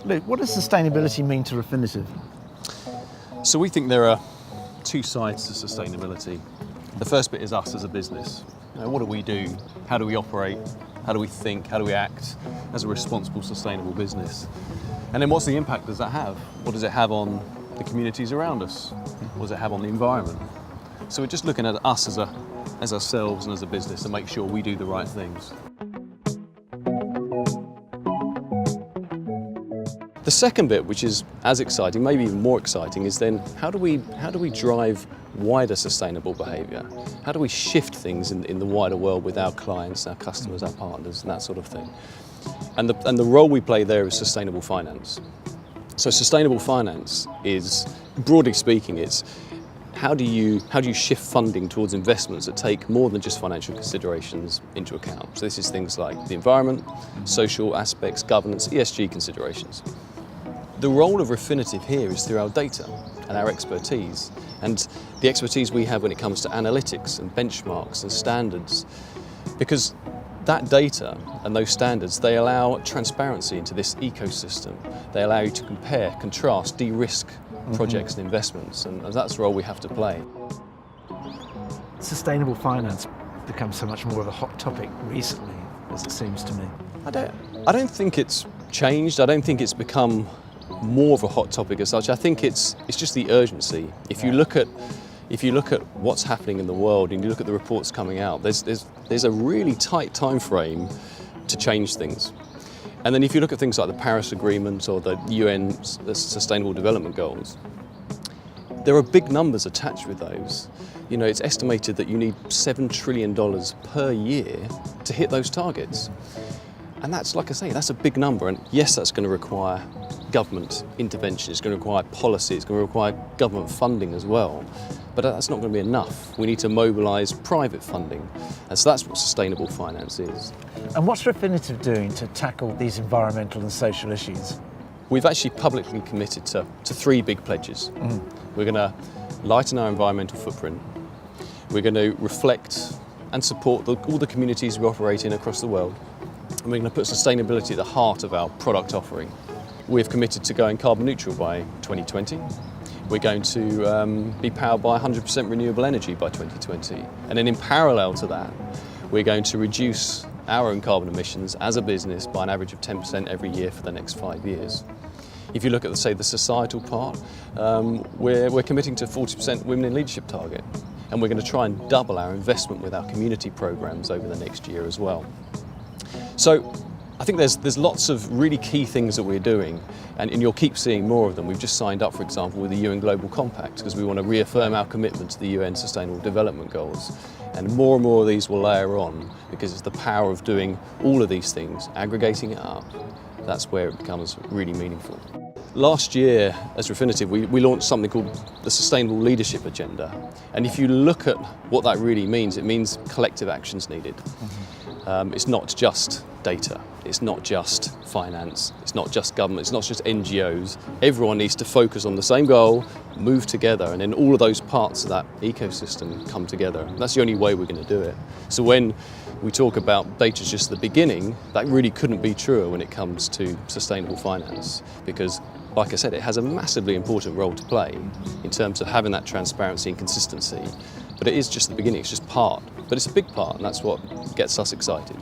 Luke, what does sustainability mean to Refinitiv? So we think there are two sides to sustainability. The first bit is us as a business. What do we do? How do we operate? How do we think? How do we act as a responsible, sustainable business? And then what's the impact does that have? What does it have on the communities around us? What does it have on the environment? So we're just looking at us as ourselves and as a business to make sure we do the right things. The second bit, which is as exciting, maybe even more exciting, is then how do we drive wider sustainable behaviour? How do we shift things in the wider world with our clients, our customers, our partners, and that sort of thing? And the role we play there is sustainable finance. So sustainable finance is, broadly speaking, it's how do you shift funding towards investments that take more than just financial considerations into account? So this is things like the environment, social aspects, governance, ESG considerations. The role of Refinitiv here is through our data and our expertise, and the expertise we have when it comes to analytics and benchmarks and standards, because that data and those standards, they allow transparency into this ecosystem. They allow you to compare, contrast, de-risk projects and investments, and that's the role we have to play. Sustainable finance becomes so much more of a hot topic recently, as it seems to me. I don't think it's changed. I don't think it's become more of a hot topic as such. I think it's just the urgency. If you look at what's happening in the world and you look at the reports coming out, there's a really tight time frame to change things. And then if you look at things like the Paris Agreement or the UN Sustainable Development Goals, there are big numbers attached with those. You know, it's estimated that you need $7 trillion per year to hit those targets. And that's, like I say, that's a big number. And yes, that's going to require government intervention, it's going to require policy, it's going to require government funding as well. But that's not going to be enough. We need to mobilise private funding. And so that's what sustainable finance is. And what's Refinitiv doing to tackle these environmental and social issues? We've actually publicly committed to three big pledges. We're going to lighten our environmental footprint. We're going to reflect and support all the communities we operate in across the world. And we're going to put sustainability at the heart of our product offering. We've committed to going carbon neutral by 2020. We're going to be powered by 100% renewable energy by 2020. And then in parallel to that, we're going to reduce our own carbon emissions as a business by an average of 10% every year for the next 5 years. If you look at, say, the societal part, we're committing to 40% women in leadership target. And we're going to try and double our investment with our community programs over the next year as well. So I think there's lots of really key things that we're doing, and you'll keep seeing more of them. We've just signed up, for example, with the UN Global Compact because we want to reaffirm our commitment to the UN Sustainable Development Goals. And more of these will layer on because it's the power of doing all of these things, aggregating it up. That's where it becomes really meaningful. Last year, as Refinitiv, we launched something called the Sustainable Leadership Agenda. And if you look at what that really means, it means collective actions needed. It's not just data, it's not just finance, it's not just government, it's not just NGOs. Everyone needs to focus on the same goal, move together, and then all of those parts of that ecosystem come together. And that's the only way we're going to do it. So when we talk about data as just the beginning, that really couldn't be truer when it comes to sustainable finance, because like I said, it has a massively important role to play in terms of having that transparency and consistency. But it is just the beginning, it's just part. But it's a big part, and that's what gets us excited.